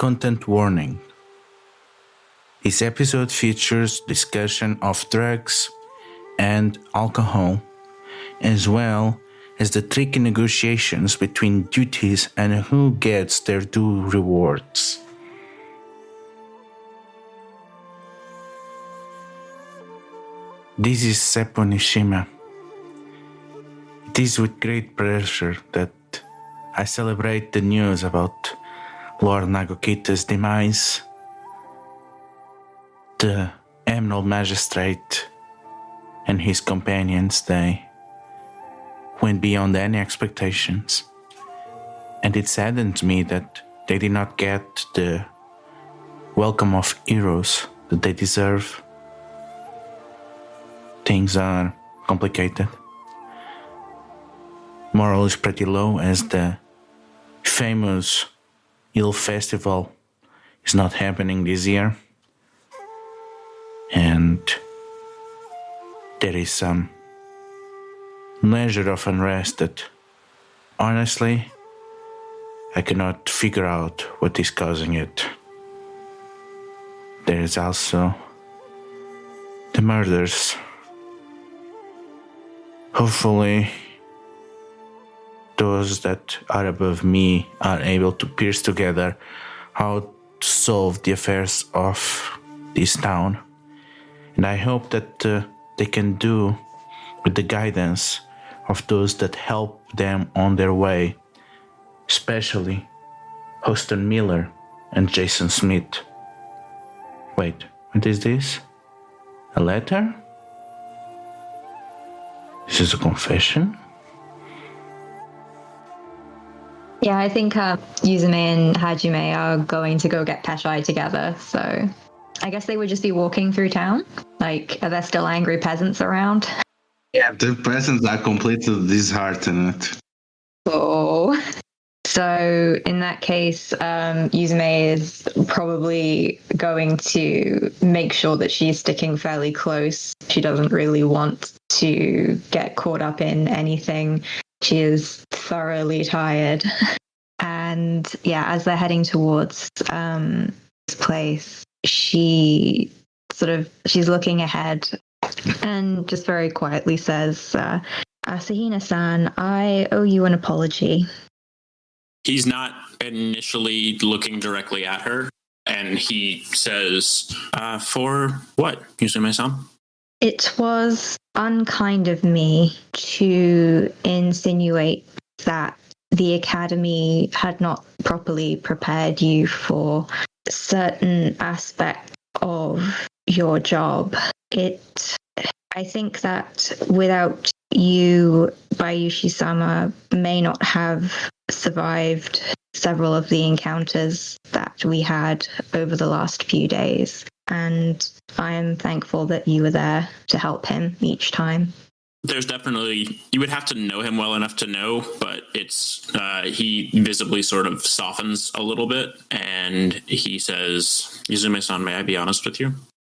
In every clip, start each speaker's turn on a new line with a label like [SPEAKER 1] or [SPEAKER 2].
[SPEAKER 1] Content warning. This episode features discussion of drugs and alcohol, as well as the tricky negotiations between duties and who gets their due rewards. This is Seppo Nishima. It is with great pleasure that I celebrate the news about Lord Nagokita's demise. The Emerald Magistrate and his companions, they went beyond any expectations. And it saddens me that they did not get the welcome of heroes that they deserve. Things are complicated. Morale is pretty low as the famous Hill Festival is not happening this year. And there is some measure of unrest that, honestly, I cannot figure out what is causing it. There is also the murders. Hopefully, those that are above me are able to piece together how to solve the affairs of this town. And I hope that they can do with the guidance of those that help them on their way, especially Hoston Miller and Jason Smith. Wait, what is this? A letter? This is a confession?
[SPEAKER 2] Yeah, I think Yuzume and Hajime are going to go get Peshai together, so I guess they would just be walking through town. Like, are there still angry peasants around?
[SPEAKER 3] Yeah, the peasants are completely disheartened.
[SPEAKER 2] Oh. So in that case, Yuzume is probably going to make sure that she's sticking fairly close. She doesn't really want to get caught up in anything. She is thoroughly tired. And yeah, as they're heading towards this place, she's looking ahead and just very quietly says, Asahina-san, I owe you an apology.
[SPEAKER 4] He's not initially looking directly at her, and he says, for what, Yuzume-san?
[SPEAKER 2] It was unkind of me to insinuate that the Academy had not properly prepared you for certain aspects of your job. I think that without you, Bayushi-sama may not have survived several of the encounters that we had over the last few days. And I am thankful that you were there to help him each time.
[SPEAKER 4] There's definitely, you would have to know him well enough to know, but it's, he visibly sort of softens a little bit, and he says, Yuzume-san, may I be honest with you?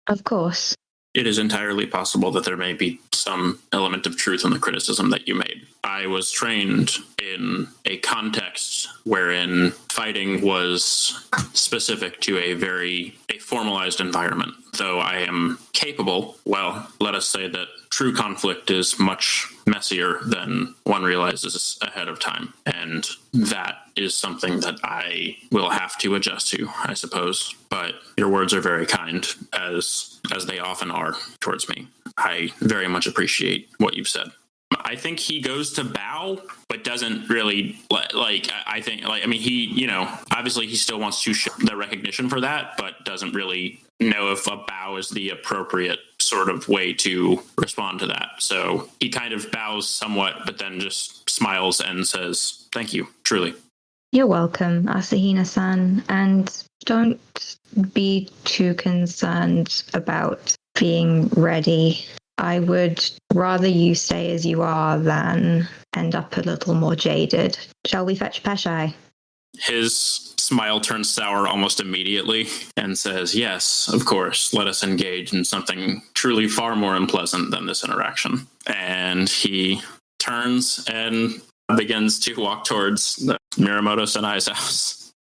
[SPEAKER 2] Of course.
[SPEAKER 4] It is entirely possible that there may be some element of truth in the criticism that you made. I was trained in a context wherein fighting was specific to a formalized environment. Though I am capable, well, let us say that true conflict is much messier than one realizes ahead of time. And that is something that I will have to adjust to, I suppose. But your words are very kind, as they often are towards me. I very much appreciate what you've said. I think he goes to bow, but doesn't really he, obviously he still wants to show the recognition for that, but doesn't really know if a bow is the appropriate sort of way to respond to that. So he kind of bows somewhat, but then just smiles and says, thank you, truly.
[SPEAKER 2] You're welcome, Asahina-san, and don't be too concerned about being ready. I would rather you stay as you are than end up a little more jaded. Shall we fetch Peshai?
[SPEAKER 4] His smile turns sour almost immediately and says, yes, of course, let us engage in something truly far more unpleasant than this interaction. And he turns and begins to walk towards the Miramoto Senai's house.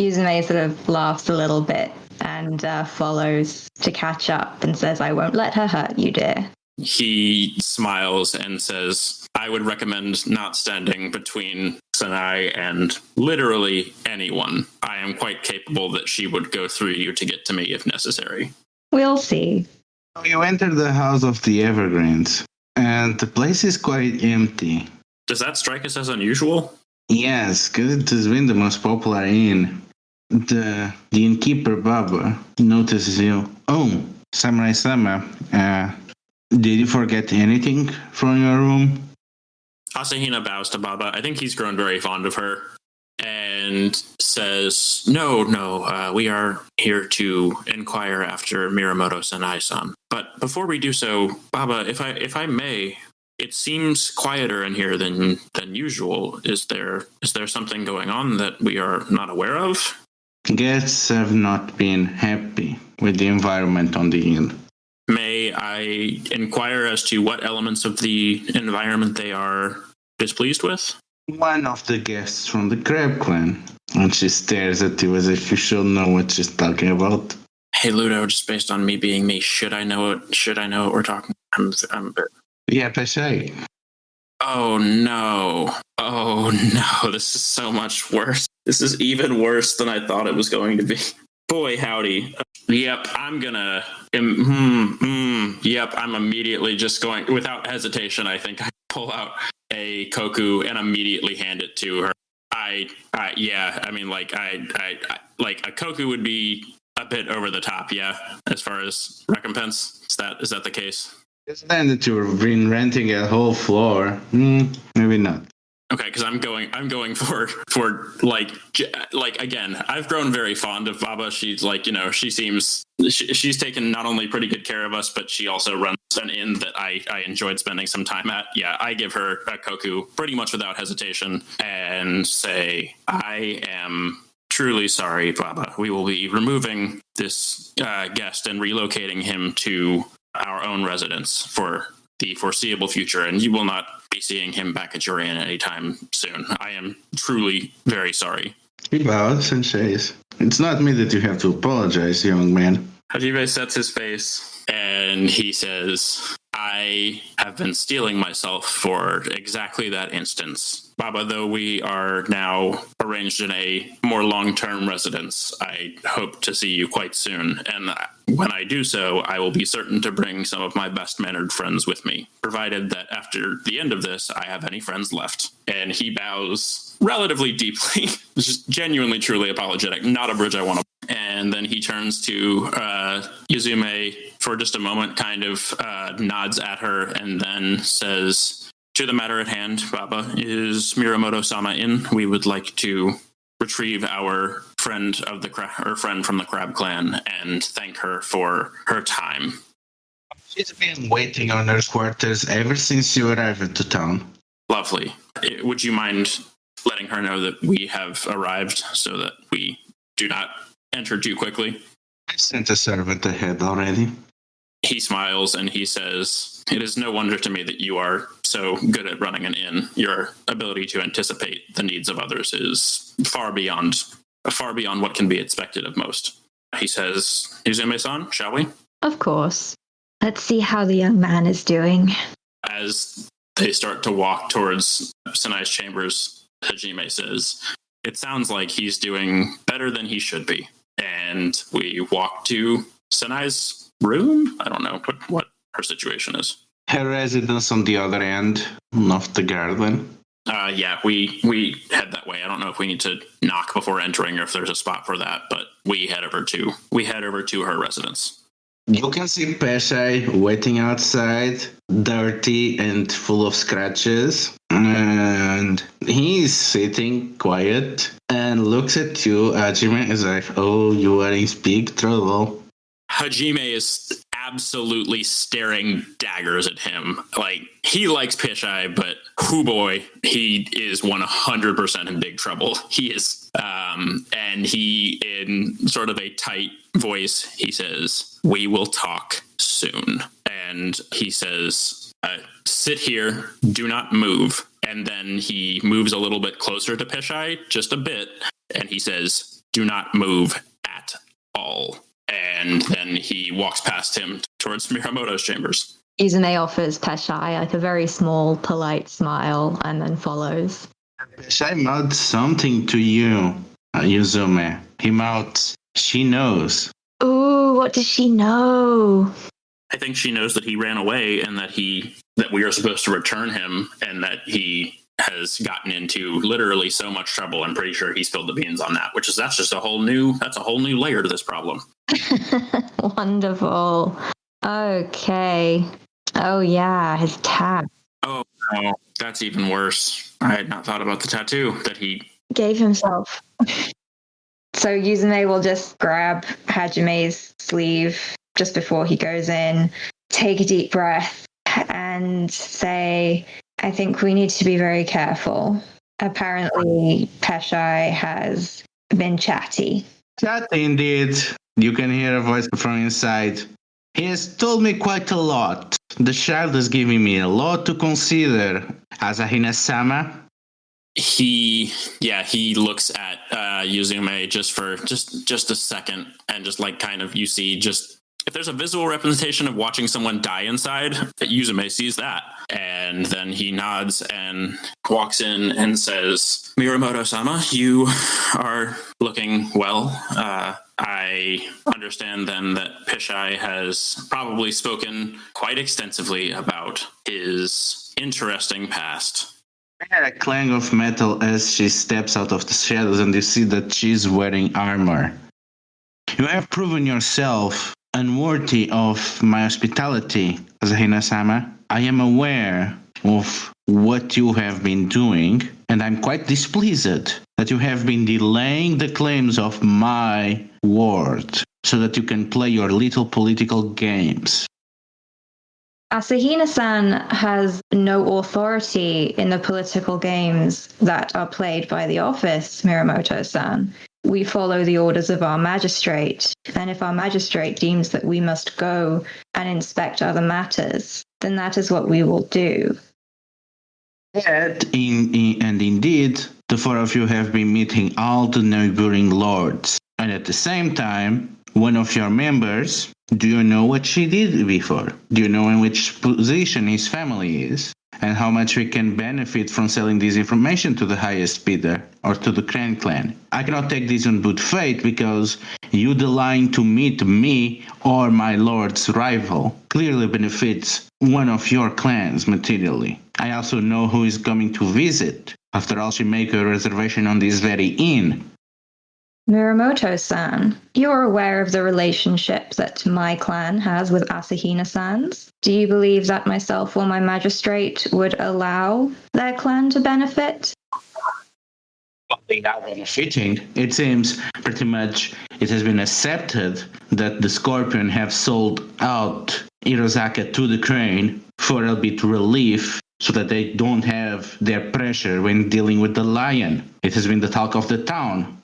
[SPEAKER 2] Yuzume sort of laughs a little bit and follows to catch up and says, I won't let her hurt you, dear.
[SPEAKER 4] He smiles and says, I would recommend not standing between Sanai and literally anyone. I am quite capable that she would go through you to get to me if necessary.
[SPEAKER 2] We'll see.
[SPEAKER 3] You enter the House of the Evergreens, and the place is quite empty.
[SPEAKER 4] Does that strike us as unusual?
[SPEAKER 3] Yes, because it has been the most popular inn. The innkeeper Baba notices you. Oh, Samurai-sama, did you forget anything from your room?
[SPEAKER 4] Asahina bows to Baba. I think he's grown very fond of her and says, No, we are here to inquire after Miramoto Sanai-san. But before we do so, Baba, if I may, it seems quieter in here than usual. Is there something going on that we are not aware of?
[SPEAKER 3] Guests have not been happy with the environment on the inn.
[SPEAKER 4] May I inquire as to what elements of the environment they are displeased with?
[SPEAKER 3] One of the guests from the Crab Clan, and she stares at you as if you should know what she's talking about.
[SPEAKER 4] Hey Ludo, just based on me being me, should I know what we're talking about? I'm a bit...
[SPEAKER 3] Yeah, Peshay.
[SPEAKER 4] Oh no, this is so much worse. This is even worse than I thought it was going to be. Boy, howdy. Yep, I'm immediately just going, without hesitation, I think I pull out a koku and immediately hand it to her. A koku would be a bit over the top, yeah, as far as recompense. Is that the case?
[SPEAKER 3] It's then that you've been renting a whole floor. Maybe not.
[SPEAKER 4] Okay, because I'm going for again. I've grown very fond of Baba. She's she's taken not only pretty good care of us, but she also runs an inn that I enjoyed spending some time at. Yeah, I give her a koku pretty much without hesitation and say, I am truly sorry, Baba. We will be removing this guest and relocating him to our own residence for the foreseeable future, and you will not be seeing him back at your inn anytime soon. I am truly very sorry.
[SPEAKER 3] He bows and says, It's not me that you have to apologize, young man.
[SPEAKER 4] Hajime sets his face and he says, I have been steeling myself for exactly that instance. Baba, though we are now arranged in a more long-term residence, I hope to see you quite soon. And when I do so, I will be certain to bring some of my best-mannered friends with me, provided that after the end of this, I have any friends left. And he bows relatively deeply, just genuinely, truly apologetic, not a bridge I want to. And then he turns to Yuzume for just a moment, kind of nods at her, and then says, to the matter at hand, Baba, is Miramoto-sama in? We would like to retrieve our friend from the Crab Clan and thank her for her time.
[SPEAKER 3] She's been waiting on her quarters ever since you arrived to town.
[SPEAKER 4] Lovely. Would you mind letting her know that we have arrived so that we do not enter too quickly?
[SPEAKER 3] I sent a servant ahead already.
[SPEAKER 4] He smiles and he says, it is no wonder to me that you are so good at running an inn. Your ability to anticipate the needs of others is far beyond what can be expected of most. He says, Yuzume-san, shall we?
[SPEAKER 2] Of course. Let's see how the young man is doing.
[SPEAKER 4] As they start to walk towards Sanai's chambers, Hajime says, it sounds like he's doing better than he should be. And we walk to Sanai's room? I don't know what her situation is.
[SPEAKER 3] Her residence on the other end of the garden.
[SPEAKER 4] Yeah, we head that way. I don't know if we need to knock before entering or if there's a spot for that, but we head over to her residence.
[SPEAKER 3] You can see Peshay waiting outside, dirty and full of scratches. And he's sitting quiet and looks at you. Hajime is like, oh, you are in big trouble.
[SPEAKER 4] Hajime is absolutely staring daggers at him. Like, he likes Peshay, but hoo boy, he is 100% in big trouble. He is, and he, in sort of a tight voice, he says, we will talk soon. And he says, sit here, do not move. And then he moves a little bit closer to Peshay, just a bit, and he says, do not move at all. And then he walks past him towards Miramoto's chambers.
[SPEAKER 2] Yuzume offers Peshai like a very small, polite smile and then follows.
[SPEAKER 3] Peshai mouths something to you, Yuzume. He mouths, she knows.
[SPEAKER 2] Ooh, what does she know?
[SPEAKER 4] I think she knows that he ran away and that we are supposed to return him, and that he has gotten into literally so much trouble. I'm pretty sure he spilled the beans on that, that's just a whole new layer to this problem.
[SPEAKER 2] Wonderful. Okay. Oh yeah, his tat.
[SPEAKER 4] Oh no, that's even worse. I had not thought about the tattoo that he
[SPEAKER 2] Gave himself. So Yuzume will just grab Hajime's sleeve just before he goes in, take a deep breath, and say, I think we need to be very careful. Apparently, Peshai has been chatty.
[SPEAKER 3] Chatty indeed. You can hear a voice from inside. He has told me quite a lot. The child is giving me a lot to consider. Asahina-sama?
[SPEAKER 4] He looks at Yuzume just for just a second, and just like kind of, you see, just if there's a visual representation of watching someone die inside, Yuzume sees that. And then he nods and walks in and says, Miramoto-sama, you are looking well. I understand then that Peshai has probably spoken quite extensively about his interesting past.
[SPEAKER 3] I hear a clang of metal as she steps out of the shadows, and you see that she's wearing armor. You have proven yourself unworthy of my hospitality, Asahina-sama. I am aware of what you have been doing, and I'm quite displeased that you have been delaying the claims of my ward so that you can play your little political games.
[SPEAKER 2] Asahina-san has no authority in the political games that are played by the office, Miramoto-san. We follow the orders of our magistrate, and if our magistrate deems that we must go and inspect other matters, then that is what we will do.
[SPEAKER 3] Yet, and indeed, the four of you have been meeting all the neighboring lords, and at the same time, one of your members, do you know what she did before? Do you know in which position his family is? And how much we can benefit from selling this information to the highest bidder or to the Crane clan? I cannot take this on good faith because you declining to meet me or my lord's rival clearly benefits one of your clans materially. I also know who is coming to visit. After all, she made a reservation on this very inn.
[SPEAKER 2] Miramoto-san, you're aware of the relationship that my clan has with Asahina-san's. Do you believe that myself or my magistrate would allow their clan to benefit?
[SPEAKER 3] Well, they are benefiting. It seems pretty much it has been accepted that the Scorpion have sold out Hirosaka to the Crane for a bit relief so that they don't have their pressure when dealing with the Lion. It has been the talk of the town.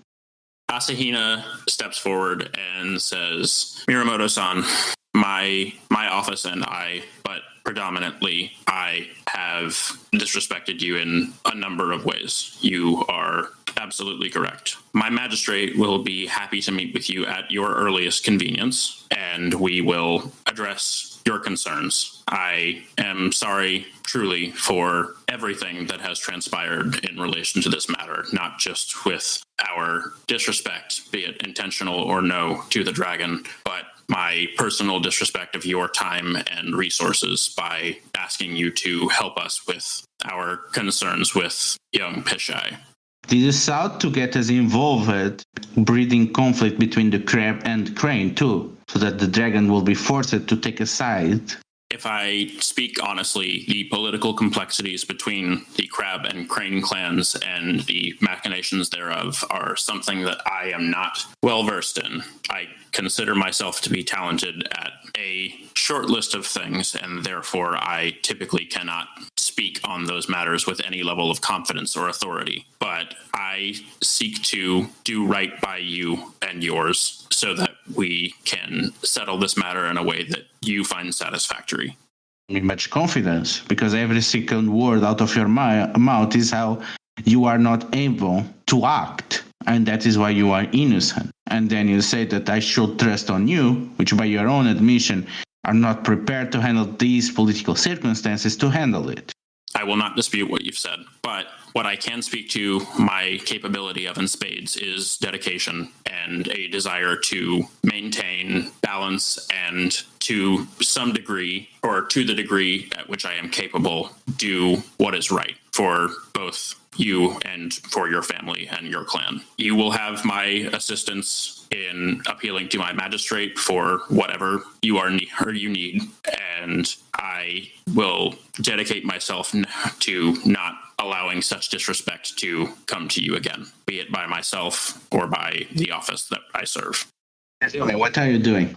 [SPEAKER 4] Asahina steps forward and says, Miramoto-san, my office and I, but predominantly I have disrespected you in a number of ways. You are absolutely correct. My magistrate will be happy to meet with you at your earliest convenience, and we will address your concerns. I am sorry, truly, for everything that has transpired in relation to this matter, not just with our disrespect, be it intentional or no, to the dragon, but my personal disrespect of your time and resources by asking you to help us with our concerns with young Peshai.
[SPEAKER 3] Did you sought to get us involved, breeding conflict between the crab and crane too, so that the dragon will be forced to take a side?
[SPEAKER 4] If I speak honestly, the political complexities between the crab and crane clans and the machinations thereof are something that I am not well versed in. I consider myself to be talented at a short list of things, and therefore I typically cannot speak on those matters with any level of confidence or authority. But I seek to do right by you and yours so that we can settle this matter in a way that you find satisfactory.
[SPEAKER 3] With much confidence, because every second word out of your mouth is how you are not able to act and that is why you are innocent. And then you say that I should trust on you, which by your own admission are not prepared to handle these political circumstances to handle it.
[SPEAKER 4] I will not dispute what you've said, but what I can speak to my capability of in spades is dedication and a desire to maintain balance and to some degree, or to the degree at which I am capable, do what is right for both you and for your family and your clan. You will have my assistance in appealing to my magistrate for whatever you need, and I will dedicate myself to not allowing such disrespect to come to you again, be it by myself or by the office that I serve.
[SPEAKER 3] What are you doing?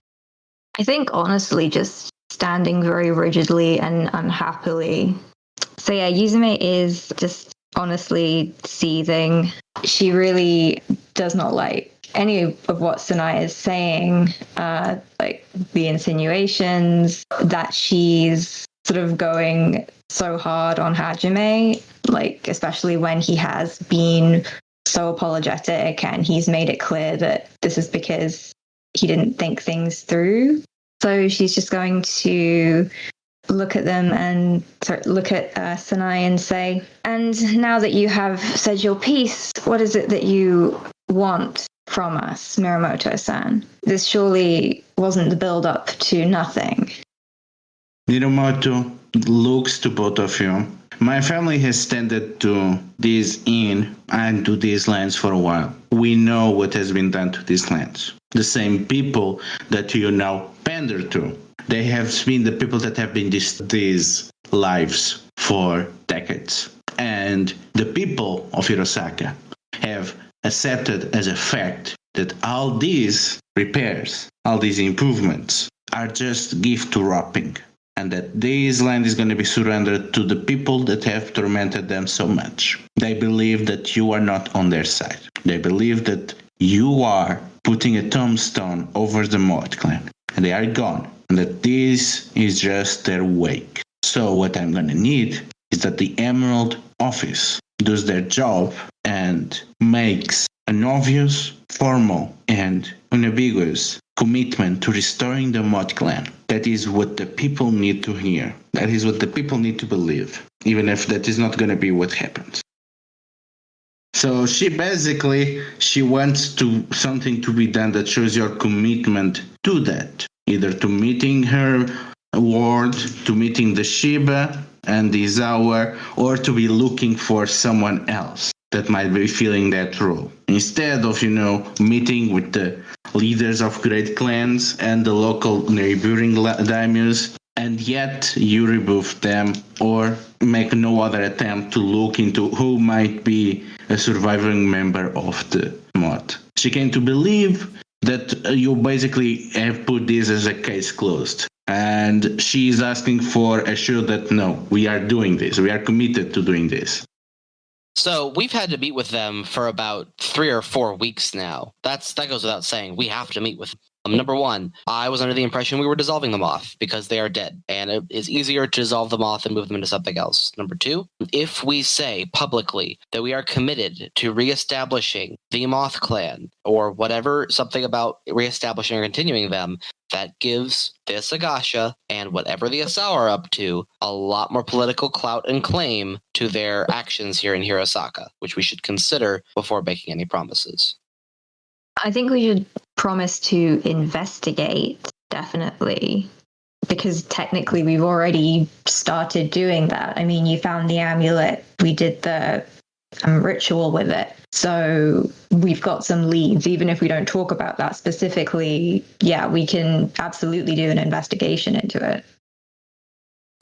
[SPEAKER 2] I think honestly just standing very rigidly and unhappily. So yeah, Yuzume is just honestly seething. She really does not like any of what Sanai is saying, like the insinuations that she's sort of going so hard on Hajime, like especially when he has been so apologetic and he's made it clear that this is because he didn't think things through. So she's just going to look at them and look at Sanai and say, and now that you have said your piece, what is it that you want from us, Miramoto-san? This surely wasn't the build-up to nothing.
[SPEAKER 3] Miramoto looks to both of you. My family has tended to this inn and to these lands for a while. We know what has been done to these lands. The same people that you now pander to. They have been the people that have been these lives for decades. And the people of Hirosaka have accepted as a fact that all these repairs, all these improvements are just gift wrapping, and that this land is going to be surrendered to the people that have tormented them so much. They believe that you are not on their side. They believe that you are putting a tombstone over the Moth clan, and they are gone, and that this is just their wake. So what I'm going to need is that the Emerald Office does their job and makes an obvious, formal, and unambiguous commitment to restoring the Moth clan. That is what the people need to hear. That is what the people need to believe, even if that is not going to be what happens. So she wants something to be done that shows your commitment to that, either to meeting her ward, to meeting the Shiba and the Izawa, or to be looking for someone else that might be filling that role. Instead of, meeting with the leaders of great clans and the local neighboring daimyos, and yet you rebuff them or make no other attempt to look into who might be a surviving member of the Moth. She came to believe that you basically have put this as a case closed. And she is asking for a sure that no, we are doing this. We are committed to doing this.
[SPEAKER 5] So we've had to meet with them for about 3 or 4 weeks now. That goes without saying. We have to meet with them. Number one, I was under the impression we were dissolving the Moth because they are dead, and it is easier to dissolve the Moth and move them into something else. Number two, if we say publicly that we are committed to reestablishing the Moth clan or whatever, something about reestablishing or continuing them, that gives this Agasha and whatever the Asao are up to a lot more political clout and claim to their actions here in Hirosaka, which we should consider before making any promises.
[SPEAKER 2] I think we should promise to investigate, definitely, because technically we've already started doing that. I mean, you found the amulet, we did the ritual with it. So we've got some leads, even if we don't talk about that specifically. Yeah, we can absolutely do an investigation into it.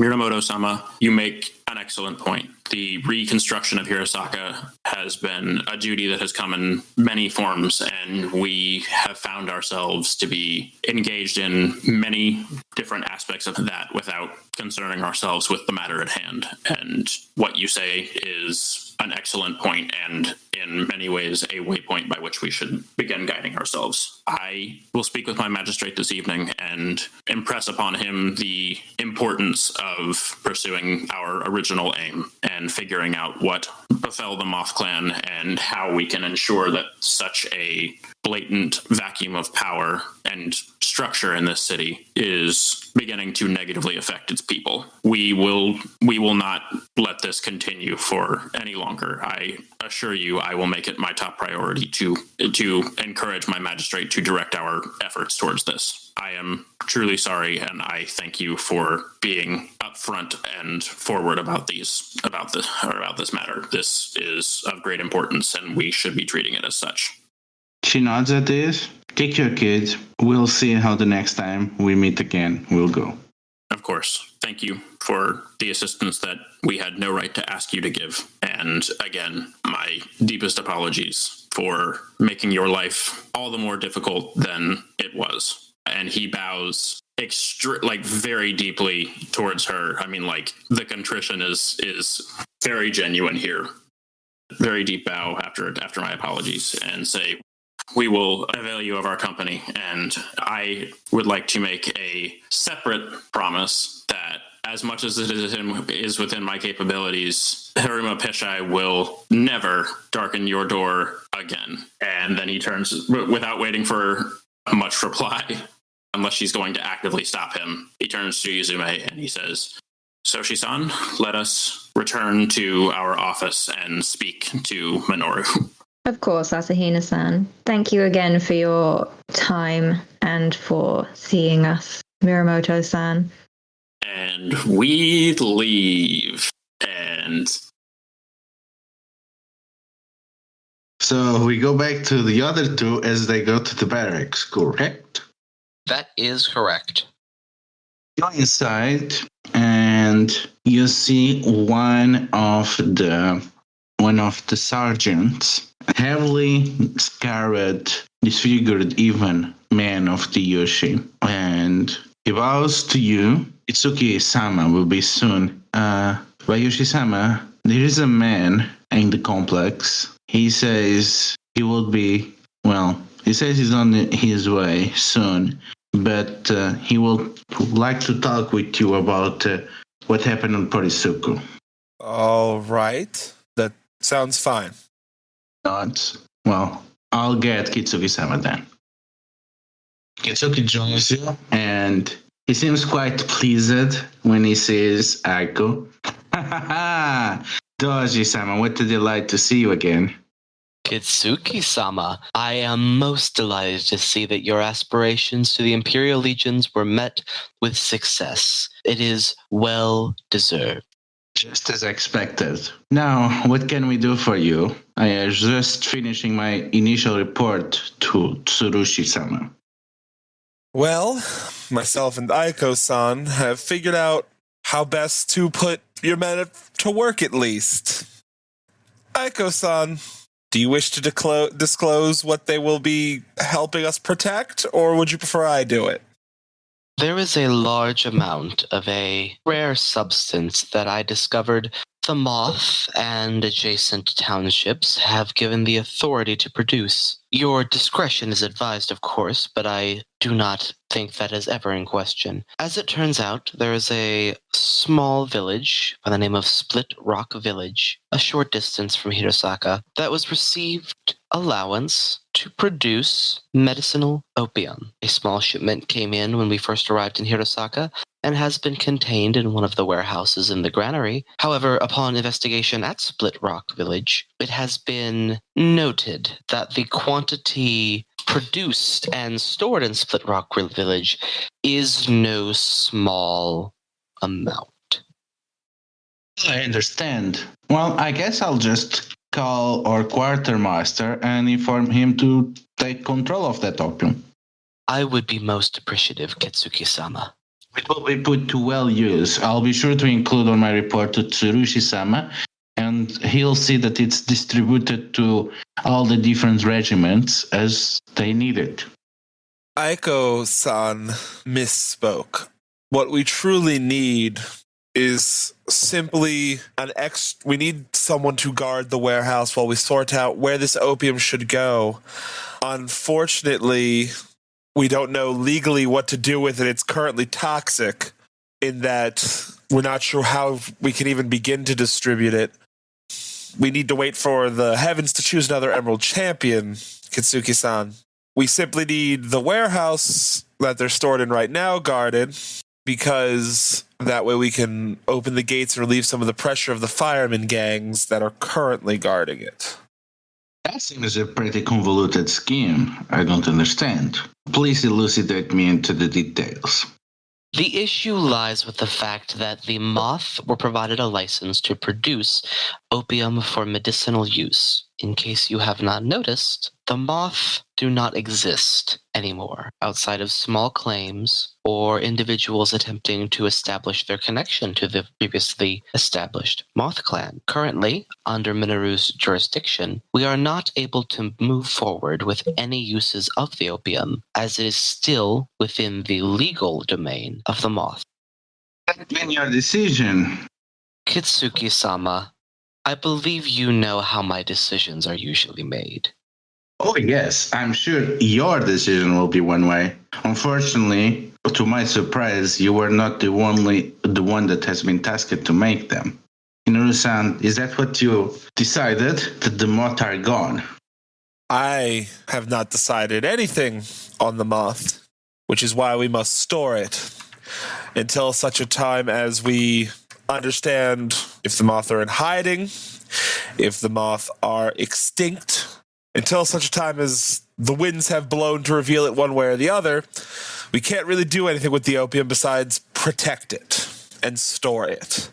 [SPEAKER 4] Miramoto-sama, you make an excellent point. The reconstruction of Hirosaka has been a duty that has come in many forms, and we have found ourselves to be engaged in many different aspects of that without concerning ourselves with the matter at hand. And what you say is an excellent point, and in many ways a waypoint by which we should begin guiding ourselves. I will speak with my magistrate this evening and impress upon him the importance of pursuing our original aim and figuring out what befell the Moth clan and how we can ensure that such a blatant vacuum of power and structure in this city is beginning to negatively affect its people. We will not let this continue for any longer. I assure you, I will make it my top priority to encourage my magistrate to direct our efforts towards this. I am truly sorry, and I thank you for being upfront and forward about this matter. This is of great importance, and we should be treating it as such.
[SPEAKER 3] She nods at this. Take your kids. We'll see how the next time we meet again will go.
[SPEAKER 4] Of course. Thank you for the assistance that we had no right to ask you to give. And again, my deepest apologies for making your life all the more difficult than it was. And he bows very deeply towards her. I mean, like, the contrition is very genuine here. Very deep bow after my apologies and say, we will avail you of our company, and I would like to make a separate promise that as much as it is within my capabilities, Hiruma Pishai will never darken your door again. And then he turns, without waiting for much reply, unless she's going to actively stop him, he turns to Yuzume and he says, Soshi-san, let us return to our office and speak to Minoru.
[SPEAKER 2] Of course, Asahina-san. Thank you again for your time and for seeing us, Miramoto-san.
[SPEAKER 4] And we leave. And
[SPEAKER 3] so we go back to the other two as they go to the barracks, correct?
[SPEAKER 5] That is correct.
[SPEAKER 3] Go inside and you see one of the sergeants, heavily scarred, disfigured even man of the Yoshi, and he bows to you. Itsuki-sama will be soon. Bayushi-sama, there is a man in the complex. He says he will be, he says he's on his way soon, but he will like to talk with you about what happened on Porisuku.
[SPEAKER 6] All right. That sounds fine.
[SPEAKER 3] I'll get Kitsuki-sama then. Kitsuki joins you, and he seems quite pleased when he sees Aiko. Doji-sama, what a delight to see you again.
[SPEAKER 5] Kitsuki-sama, I am most delighted to see that your aspirations to the Imperial Legions were met with success. It is well deserved.
[SPEAKER 3] Just as expected. Now, what can we do for you? I am just finishing my initial report to Tsurushi-sama.
[SPEAKER 6] Well, myself and Aiko-san have figured out how best to put your men to work, at least. Aiko-san, do you wish to disclose what they will be helping us protect, or would you prefer I do it?
[SPEAKER 5] There is a large amount of a rare substance that I discovered the Moth and adjacent townships have given the authority to produce. Your discretion is advised, of course, but I do not think that is ever in question. As it turns out, there is a small village by the name of Split Rock Village, a short distance from Hirosaka, that was received allowance to produce medicinal opium. A small shipment came in when we first arrived in Hirosaka and has been contained in one of the warehouses in the granary. However, upon investigation at Split Rock Village, it has been noted that the quantity produced and stored in Split Rock Village is no small amount.
[SPEAKER 3] I understand. Well, I guess I'll just call our quartermaster and inform him to take control of that opium.
[SPEAKER 5] I would be most appreciative, Kitsuki-sama.
[SPEAKER 3] It will be put to well use. I'll be sure to include on my report to Tsurushi-sama, and he'll see that it's distributed to all the different regiments as they need it.
[SPEAKER 6] Aiko-san misspoke. What we truly need is simply we need someone to guard the warehouse while we sort out where this opium should go. Unfortunately, we don't know legally what to do with it. It's currently toxic in that we're not sure how we can even begin to distribute it. We need to wait for the heavens to choose another Emerald Champion, Kitsuki-san. We simply need the warehouse that they're stored in right now guarded, because that way we can open the gates and relieve some of the pressure of the fireman gangs that are currently guarding it.
[SPEAKER 3] That seems a pretty convoluted scheme. I don't understand. Please elucidate me into the details.
[SPEAKER 5] The issue lies with the fact that the Moth were provided a license to produce opium for medicinal use. In case you have not noticed, the Moth do not exist anymore outside of small claims or individuals attempting to establish their connection to the previously established Moth clan. Currently, under Minoru's jurisdiction, we are not able to move forward with any uses of the opium, as it is still within the legal domain of the Moth.
[SPEAKER 3] That's been your decision.
[SPEAKER 5] Kitsuki-sama, I believe you know how my decisions are usually made.
[SPEAKER 3] Oh, yes, I'm sure your decision will be one way. Unfortunately, to my surprise, you were not the one that has been tasked to make them. Minoru-san, is that what you decided? That the Moth are gone?
[SPEAKER 6] I have not decided anything on the Moth, which is why we must store it until such a time as we understand if the Moth are in hiding, if the Moth are extinct. Until such a time as the winds have blown to reveal it one way or the other, we can't really do anything with the opium besides protect it and store it.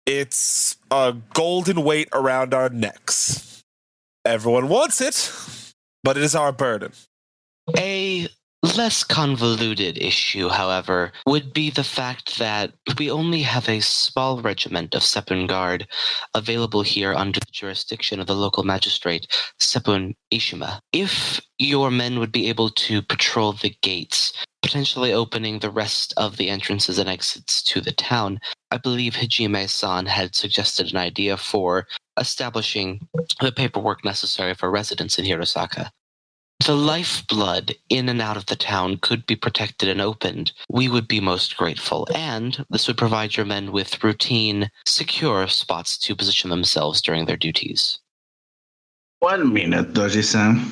[SPEAKER 6] It's a golden weight around our necks. Everyone wants it, but it is our burden.
[SPEAKER 5] A less convoluted issue, however, would be the fact that we only have a small regiment of Seppun Guard available here under the jurisdiction of the local magistrate, Seppun Ishima. If your men would be able to patrol the gates, potentially opening the rest of the entrances and exits to the town, I believe Hajime-san had suggested an idea for establishing the paperwork necessary for residence in Hirosaka. The lifeblood in and out of the town could be protected and opened. We would be most grateful, and this would provide your men with routine, secure spots to position themselves during their duties.
[SPEAKER 3] 1 minute, Doji-san.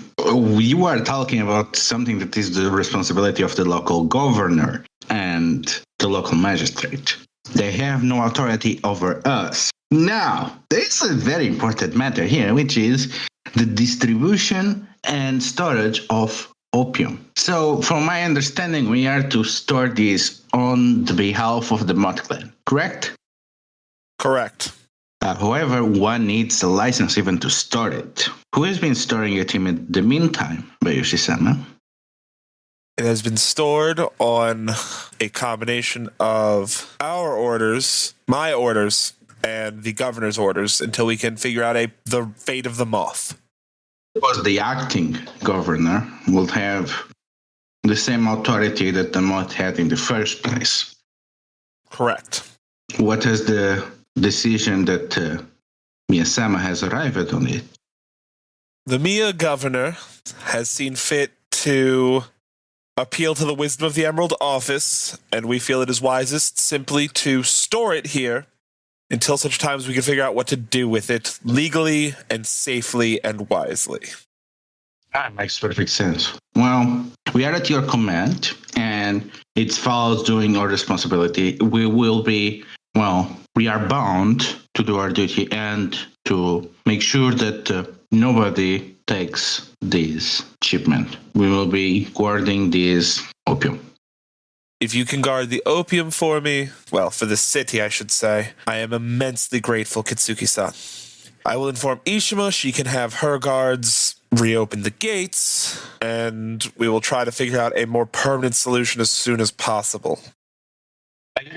[SPEAKER 3] You are talking about something that is the responsibility of the local governor and the local magistrate. They have no authority over us. Now, there's a very important matter here, which is the distribution and storage of opium. So, from my understanding, we are to store this on the behalf of the Moth clan, correct?
[SPEAKER 6] Correct.
[SPEAKER 3] However, one needs a license even to store it. Who has been storing it in the meantime, Bayushi-sama?
[SPEAKER 6] It has been stored on a combination of our orders, my orders, and the governor's orders until we can figure out the fate of the Moth.
[SPEAKER 3] Because the acting governor will have the same authority that the Moth had in the first place.
[SPEAKER 6] Correct.
[SPEAKER 3] What is the decision that Miyasama has arrived on it?
[SPEAKER 6] The Mia governor has seen fit to appeal to the wisdom of the Emerald Office, and we feel it is wisest simply to store it here until such times we can figure out what to do with it legally and safely and wisely.
[SPEAKER 3] That makes perfect sense. Well, we are at your command, and it follows doing our responsibility. We are bound to do our duty and to make sure that nobody takes this shipment. We will be guarding this opium.
[SPEAKER 6] If you can guard the opium for me, well, for the city, I should say, I am immensely grateful, Kitsuki-san. I will inform Ishima she can have her guards reopen the gates, and we will try to figure out a more permanent solution as soon as possible.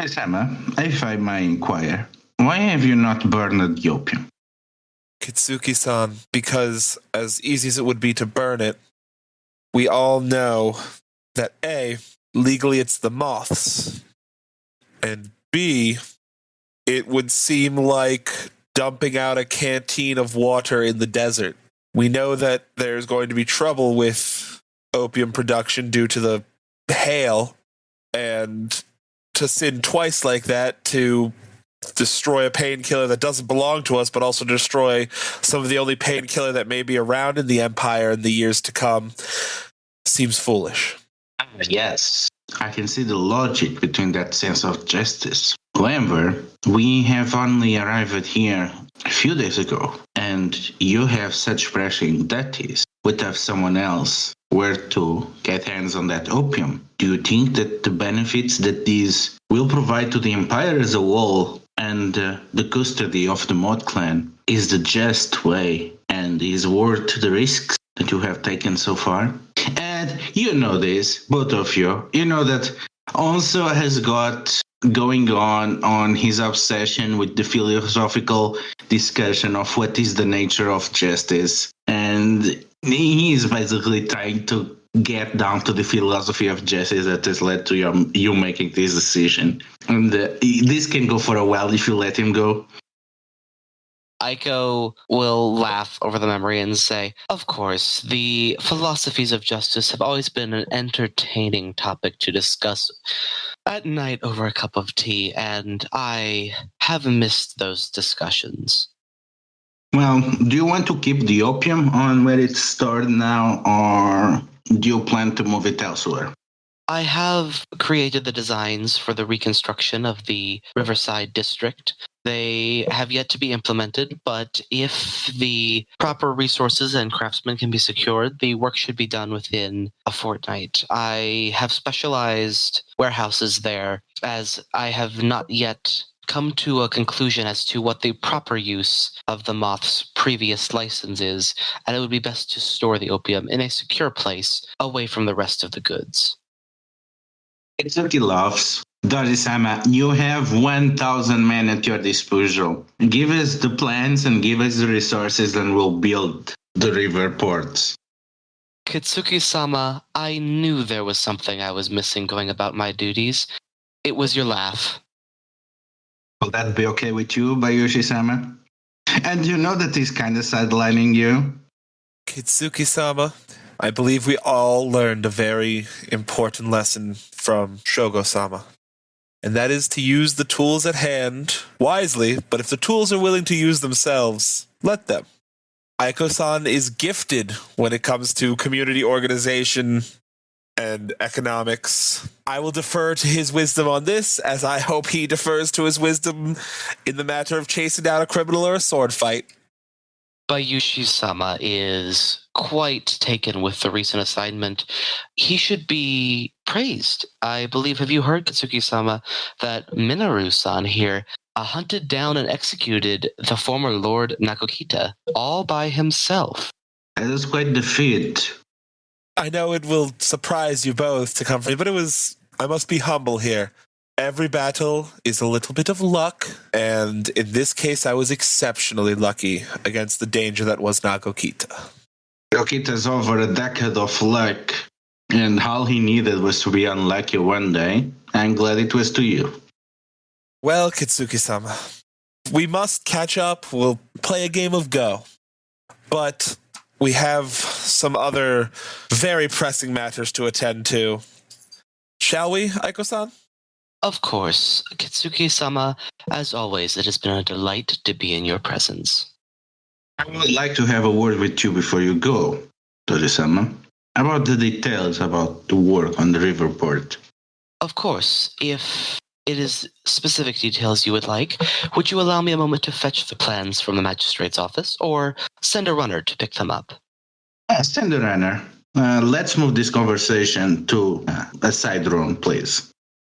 [SPEAKER 3] Sama, if I may inquire, why have you not burned the opium?
[SPEAKER 6] Kitsuki-san, because as easy as it would be to burn it, we all know that A, legally it's the Moths, and B, it would seem like dumping out a canteen of water in the desert. We know that there's going to be trouble with opium production due to the hail, and to sin twice like that, to destroy a painkiller that doesn't belong to us, but also destroy some of the only painkiller that may be around in the Empire in the years to come, seems foolish.
[SPEAKER 3] Yes, I can see the logic between that sense of justice. However, we have only arrived here a few days ago, and you have such pressing duties without someone else where to get hands on that opium. Do you think that the benefits that these will provide to the Empire as a whole and the custody of the Moth clan is the just way and is worth the risks that you have taken so far? And you know this, both of you. You know that also has got going on his obsession with the philosophical discussion of what is the nature of justice. And he is basically trying to get down to the philosophy of justice that has led to you making this decision. And this can go for a while if you let him go.
[SPEAKER 5] Aiko will laugh over the memory and say, of course, the philosophies of justice have always been an entertaining topic to discuss at night over a cup of tea, and I have missed those discussions.
[SPEAKER 3] Well, do you want to keep the opium on where it's stored now, or do you plan to move it elsewhere?
[SPEAKER 5] I have created the designs for the reconstruction of the Riverside district. They have yet to be implemented, but if the proper resources and craftsmen can be secured, the work should be done within a fortnight. I have specialized warehouses there, as I have not yet come to a conclusion as to what the proper use of the Moth's previous license is, and it would be best to store the opium in a secure place away from the rest of the goods.
[SPEAKER 3] Itsuki laughs. Doji-sama, you have 1,000 men at your disposal. Give us the plans and give us the resources and we'll build the river ports.
[SPEAKER 5] Kitsuki-sama, I knew there was something I was missing going about my duties. It was your laugh.
[SPEAKER 3] Will that be okay with you, Bayushi-sama? And you know that he's kind of sidelining you.
[SPEAKER 6] Kitsuki-sama, I believe we all learned a very important lesson from Shogo-sama. And that is to use the tools at hand wisely, but if the tools are willing to use themselves, let them. Aiko-san is gifted when it comes to community organization and economics. I will defer to his wisdom on this, as I hope he defers to his wisdom in the matter of chasing down a criminal or a sword fight.
[SPEAKER 5] Bayushi-sama is quite taken with the recent assignment. He should be praised. I believe, have you heard, Kitsuki-sama, that Minoru-san here hunted down and executed the former Lord Nagokita all by himself?
[SPEAKER 3] That is quite the feat.
[SPEAKER 6] I know it will surprise you both to come from me, but I must be humble here. Every battle is a little bit of luck, and in this case, I was exceptionally lucky against the danger that was Nagokita.
[SPEAKER 3] Nagokita's over a decade of luck, and all he needed was to be unlucky one day. I'm glad it was to you.
[SPEAKER 6] Well, Kitsuki-sama, we must catch up. We'll play a game of Go. But we have some other very pressing matters to attend to. Shall we, Aiko-san?
[SPEAKER 5] Of course. Kitsuki-sama, as always, it has been a delight to be in your presence.
[SPEAKER 3] I would like to have a word with you before you go, Doji-sama, about the details about the work on the river port.
[SPEAKER 5] Of course. If it is specific details you would like, would you allow me a moment to fetch the plans from the magistrate's office, or send a runner to pick them up?
[SPEAKER 3] Send a runner. Let's move this conversation to a side room, please.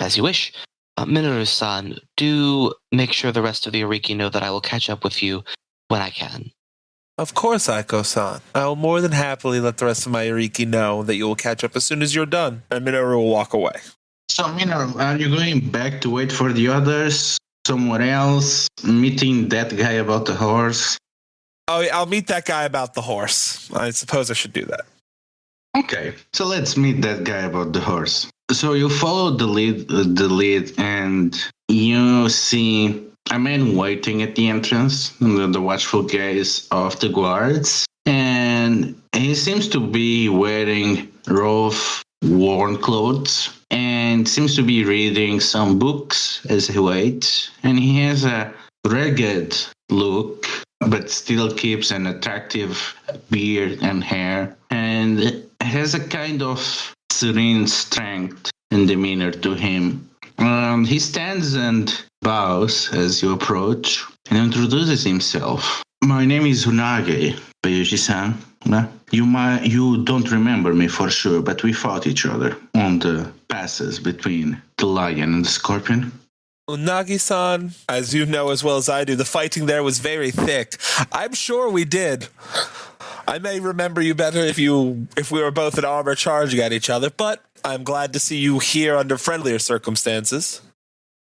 [SPEAKER 5] As you wish. Minoru-san, do make sure the rest of the Ariki know that I will catch up with you when I can.
[SPEAKER 6] Of course, Aiko-san. I will more than happily let the rest of my Ariki know that you will catch up as soon as you're done, and Minoru will walk away.
[SPEAKER 3] So, Minoru, are you going back to wait for the others somewhere else, meeting that guy about the horse?
[SPEAKER 6] Oh, I'll meet that guy about the horse. I suppose I should do that.
[SPEAKER 3] Okay, so let's meet that guy about the horse. So you follow the lead, and you see a man waiting at the entrance under the watchful gaze of the guards. And he seems to be wearing rough, worn clothes and seems to be reading some books as he waits. And he has a rugged look, but still keeps an attractive beard and hair, and has a kind of serene strength and demeanor to him. He stands and bows as you approach and introduces himself. My name is Hunage, Bayushi-san. You don't remember me for sure, but we fought each other on the passes between the lion and the scorpion.
[SPEAKER 6] Unagi-san, as you know as well as I do, the fighting there was very thick. I'm sure we did. I may remember you better if we were both in armor charging at each other, but I'm glad to see you here under friendlier circumstances.
[SPEAKER 3] I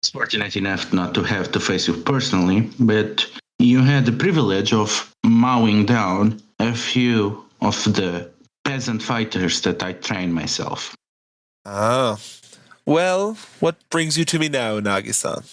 [SPEAKER 3] was fortunate enough not to have to face you personally, but you had the privilege of mowing down a few of the peasant fighters that I trained myself.
[SPEAKER 6] Ah. Well, what brings you to me now, Nagi-san?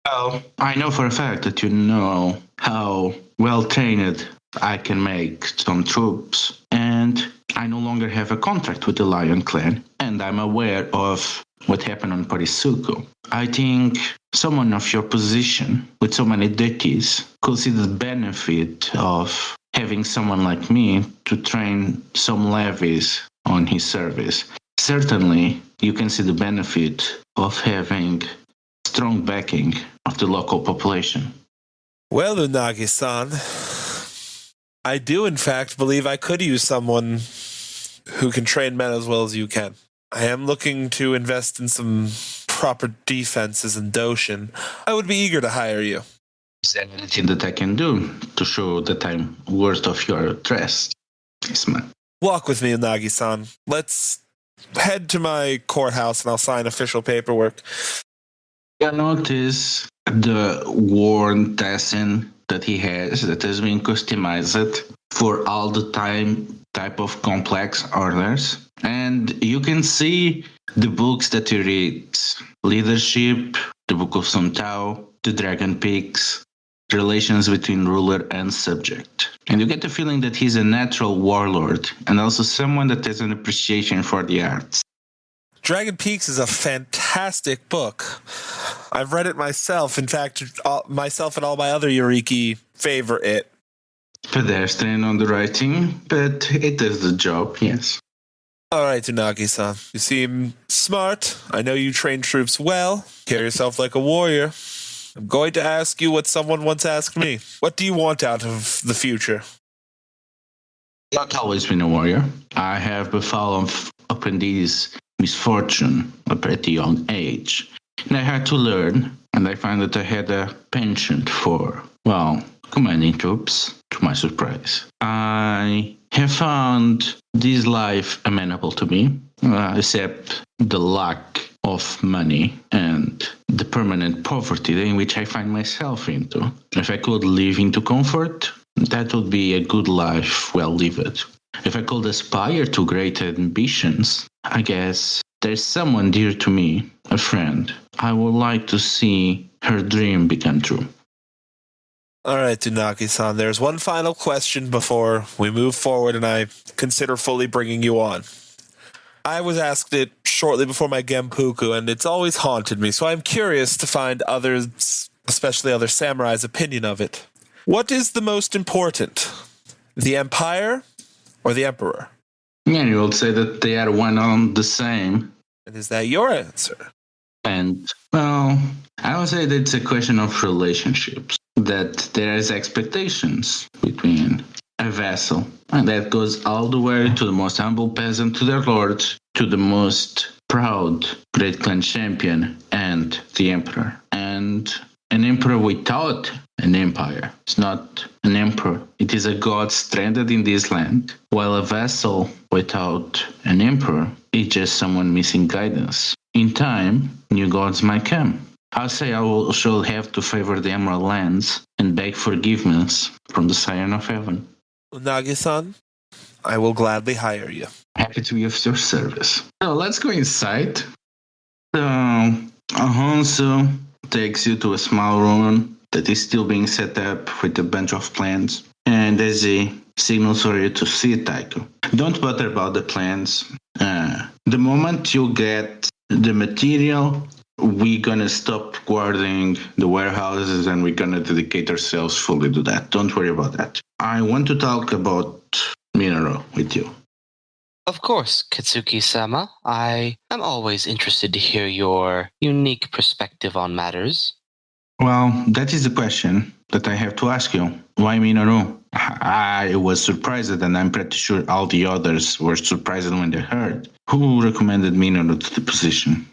[SPEAKER 3] Well, I know for a fact that you know how well-trained I can make some troops, and I no longer have a contract with the Lion Clan, and I'm aware of what happened on Parisuku. I think someone of your position, with so many decades, could see the benefit of having someone like me to train some levies on his service. Certainly, you can see the benefit of having strong backing of the local population.
[SPEAKER 6] Well, Unagi-san, I do in fact believe I could use someone who can train men as well as you can. I am looking to invest in some proper defenses in Doshin. I would be eager to hire you.
[SPEAKER 3] Is there anything that I can do to show that I'm worth of your trust? Yes, man.
[SPEAKER 6] Walk with me, Unagi-san. Let's head to my courthouse and I'll sign official paperwork.
[SPEAKER 3] You'll notice the worn tassin that he has that has been customized for all the type of complex orders. And you can see the books that he reads. Leadership, the Book of Sun Tao, the Dragon Peaks, relations between ruler and subject. And you get the feeling that he's a natural warlord and also someone that has an appreciation for the arts.
[SPEAKER 6] Dragon Peaks is a fantastic book. I've read it myself. In fact, myself and all my other Yuriki favor it.
[SPEAKER 3] Pedestrian on the writing, but it does the job, yes.
[SPEAKER 6] All right, Unagi-san. You seem smart. I know you train troops well. Carry yourself like a warrior. I'm going to ask you what someone once asked me. What do you want out of the future?
[SPEAKER 3] Not always been a warrior. I have befallen upon these misfortune at a pretty young age. And I had to learn, and I found that I had a penchant for, well, commanding troops, to my surprise. I have found this life amenable to me, except the lack of money and the permanent poverty in which I find myself into. If I could live into comfort, that would be a good life well lived. If I could aspire to great ambitions, I guess there's someone dear to me, a friend. I would like to see her dream become true.
[SPEAKER 6] All right, Unagi-san, there's one final question before we move forward and I consider fully bringing you on. I was asked it shortly before my Genpuku, and it's always haunted me, so I'm curious to find others, especially other samurais' opinion of it. What is the most important, the Empire or the Emperor?
[SPEAKER 3] Yeah, you would say that they are one on the same.
[SPEAKER 6] And is that your answer?
[SPEAKER 3] And, well, I would say that it's a question of relationships, that there is expectations between a vassal, and that goes all the way to the most humble peasant to their lord, to the most proud great clan champion and the emperor. And an emperor without an empire is not an emperor. It is a god stranded in this land, while a vassal without an emperor is just someone missing guidance. In time, new gods might come. I say I shall have to favor the Emerald Lands and beg forgiveness from the Scion of Heaven.
[SPEAKER 6] Unagi-san, I will gladly hire you.
[SPEAKER 3] Happy to be of your service. So let's go inside. So, Alonso takes you to a small room that is still being set up with a bunch of plans. And as he signals for you to see it, Taiko, don't bother about the plans. The moment you get the material, we're gonna stop guarding the warehouses and we're gonna dedicate ourselves fully to that. Don't worry about that. I want to talk about Minoru with you.
[SPEAKER 5] Of course, Kitsuki-sama. I am always interested to hear your unique perspective on matters.
[SPEAKER 3] Well, that is the question that I have to ask you. Why Minoru? I was surprised, and I'm pretty sure all the others were surprised when they heard. Who recommended Minoru to the position?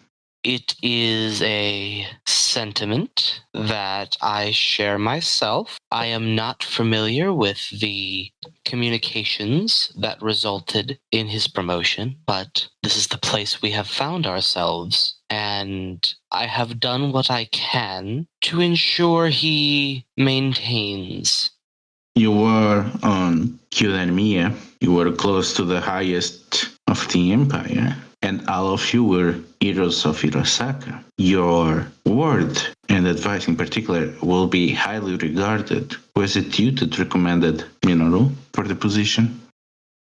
[SPEAKER 5] It is a sentiment that I share myself. I am not familiar with the communications that resulted in his promotion, but this is the place we have found ourselves, and I have done what I can to ensure he maintains.
[SPEAKER 3] You were on Kyudamiya. You were close to the highest of the empire, and all of you were heroes of Hirosaka. Your word and advice in particular will be highly regarded. Was it you that recommended Minoru for the position?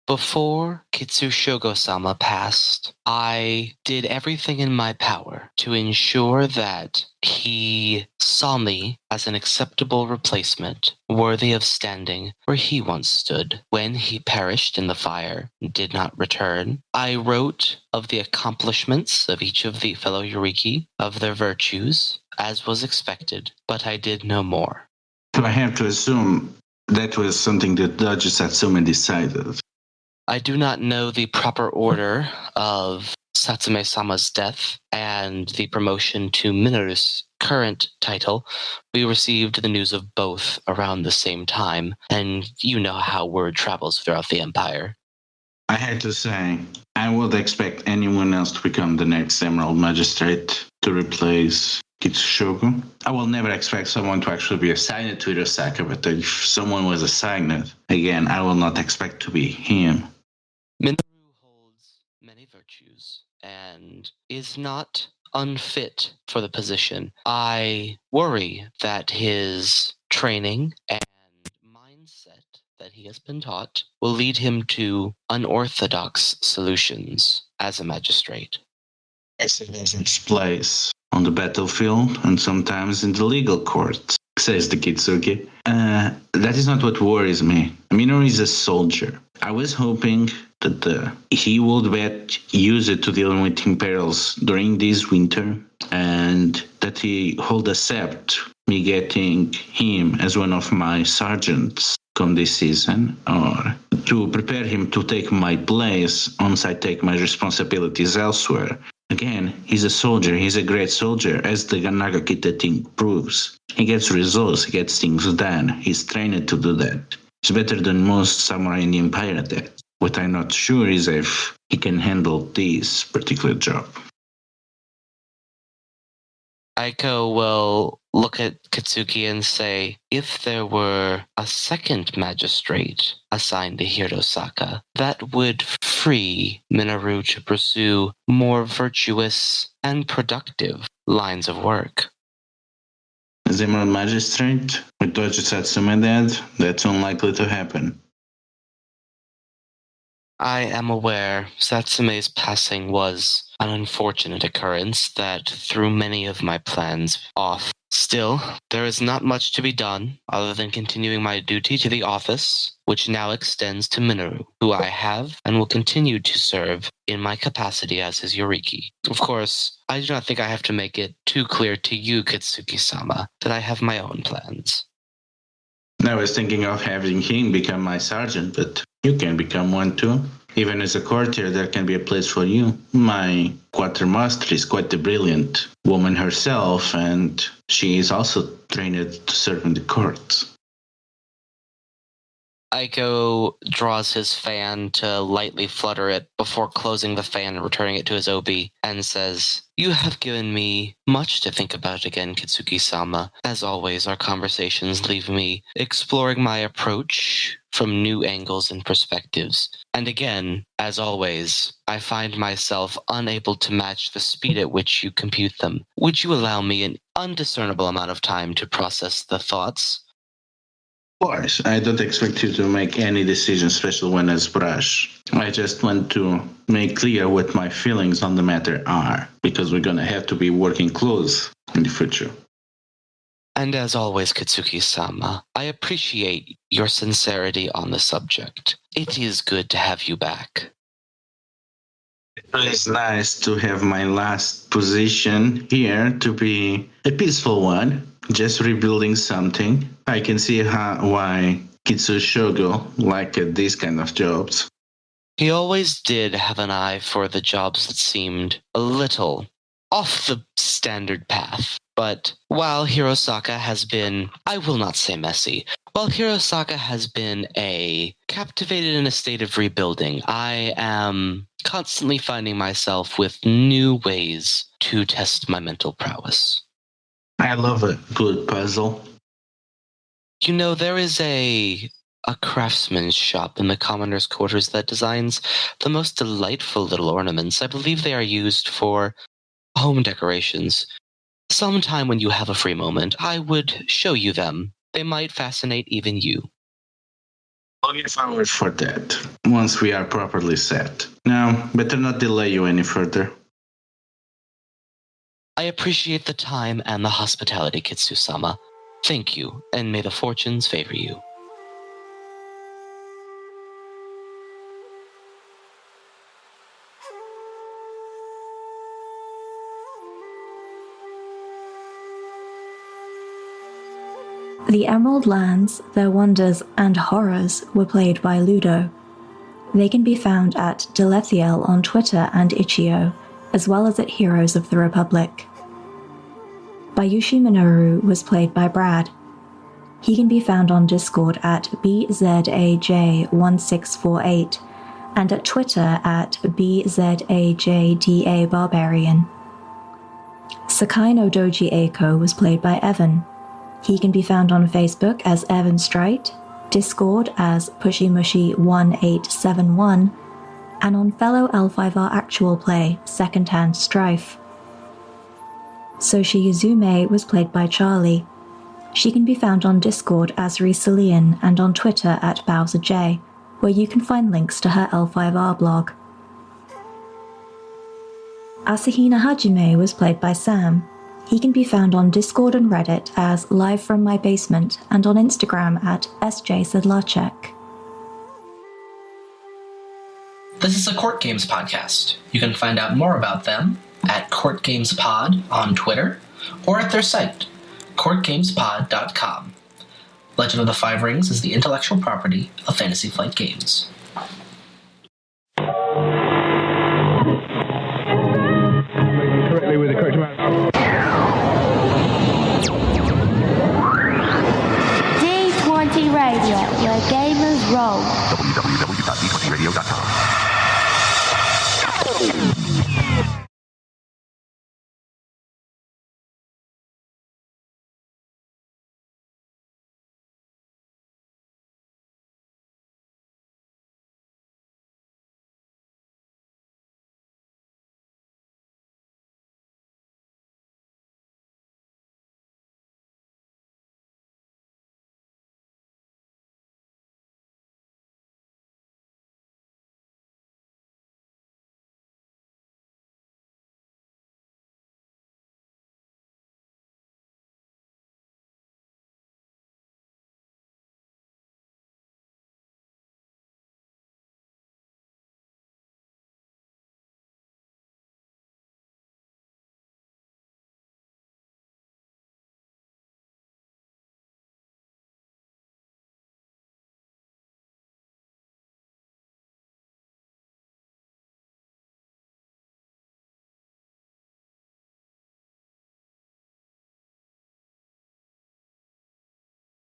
[SPEAKER 5] Before Kitsushogo-sama passed, I did everything in my power to ensure that he saw me as an acceptable replacement, worthy of standing where he once stood. When he perished in the fire and did not return, I wrote of the accomplishments of each of the fellow Yuriki, of their virtues, as was expected, but I did no more.
[SPEAKER 3] So I have to assume that was something that Doji Satsuma decided.
[SPEAKER 5] I do not know the proper order of Satsume-sama's death and the promotion to Minoru's current title. We received the news of both around the same time, and you know how word travels throughout the empire.
[SPEAKER 3] I had to say, I would expect anyone else to become the next Emerald Magistrate to replace Kitsushogo. I will never expect someone to actually be assigned to Hirosaka, but if someone was assigned, again, I will not expect to be him.
[SPEAKER 5] Minoru holds many virtues and is not unfit for the position. I worry that his training and mindset that he has been taught will lead him to unorthodox solutions as a magistrate.
[SPEAKER 3] It has its place on the battlefield and sometimes in the legal courts, says the Kitsuki. That is not what worries me. Minoru is a soldier. I was hoping that he would use it to deal with imperils during this winter, and that he would accept me getting him as one of my sergeants come this season, or to prepare him to take my place once I take my responsibilities elsewhere. Again, he's a soldier. He's a great soldier, as the Nagokita thing proves. He gets results. He gets things done. He's trained to do that. He's better than most samurai in the empire at that. What I'm not sure is if he can handle this particular job.
[SPEAKER 5] Aiko will look at Kitsuki and say, if there were a second magistrate assigned to Hirosaka, that would free Minoru to pursue more virtuous and productive lines of work.
[SPEAKER 3] As Emerald Magistrate, with Doji Satsuma dead, that's unlikely to happen.
[SPEAKER 5] I am aware Satsume's passing was an unfortunate occurrence that threw many of my plans off. Still, there is not much to be done other than continuing my duty to the office, which now extends to Minoru, who I have and will continue to serve in my capacity as his Yuriki. Of course, I do not think I have to make it too clear to you, Kitsuki-sama, that I have my own plans.
[SPEAKER 3] I was thinking of having him become my sergeant, but you can become one too. Even as a courtier, there can be a place for you. My quartermaster is quite a brilliant woman herself, and she is also trained to serve in the courts.
[SPEAKER 5] Aiko draws his fan to lightly flutter it before closing the fan and returning it to his obi, and says, "You have given me much to think about again, Kitsuki-sama. As always, our conversations leave me exploring my approach from new angles and perspectives. And again, as always, I find myself unable to match the speed at which you compute them. Would you allow me an undiscernible amount of time to process the thoughts?
[SPEAKER 3] Of course, I don't expect you to make any decision, especially when it's brush. I just want to make clear what my feelings on the matter are, because we're gonna have to be working close in the future.
[SPEAKER 5] And as always, Katsuki-sama, I appreciate your sincerity on the subject. It is good to have you back.
[SPEAKER 3] It's nice to have my last position here to be a peaceful one, just rebuilding something. I can see why Kitsu Shogo liked these kind of jobs.
[SPEAKER 5] He always did have an eye for the jobs that seemed a little off the standard path. But while Hirosaka has been, I will not say messy, while Hirosaka has been captivated in a state of rebuilding, I am constantly finding myself with new ways to test my mental prowess.
[SPEAKER 3] I love a good puzzle.
[SPEAKER 5] You know, there is a craftsman's shop in the commoner's quarters that designs the most delightful little ornaments. I believe they are used for home decorations. Sometime when you have a free moment, I would show you them. They might fascinate even you.
[SPEAKER 3] Looking forward for that, once we are properly set. Now, better not delay you any further.
[SPEAKER 5] I appreciate the time and the hospitality, Kitsu-sama. Thank you, and may the fortunes favor you.
[SPEAKER 7] The Emerald Lands, their wonders and horrors were played by Ludo. They can be found at Delethiel on Twitter and Itch.io, as well as at Heroes of the Republic. Bayushi Minoru was played by Brad. He can be found on Discord at BZAJ1648 and at Twitter at BZAJDABarbarian. Sakai-no-Doji Eiko was played by Evan. He can be found on Facebook as Evan Strite, Discord as PushyMushy1871, and on fellow L5R Actual Play, Secondhand Strife. Soshi Yuzume was played by Charlie. She can be found on Discord as Risalian and on Twitter at BowserJ, where you can find links to her L5R blog. Asahina Hajime was played by Sam. He can be found on Discord and Reddit as Live From My Basement and on Instagram at SJSidlarchek.
[SPEAKER 8] This is a Courtgames podcast. You can find out more about them at CourtGamesPod on Twitter or at their site, CourtGamesPod.com. Legend of the Five Rings is the intellectual property of Fantasy Flight Games.
[SPEAKER 9] Correctly with the correct amount.
[SPEAKER 10] D20 Radio, where gamers roll.
[SPEAKER 11] www.d20radio.com.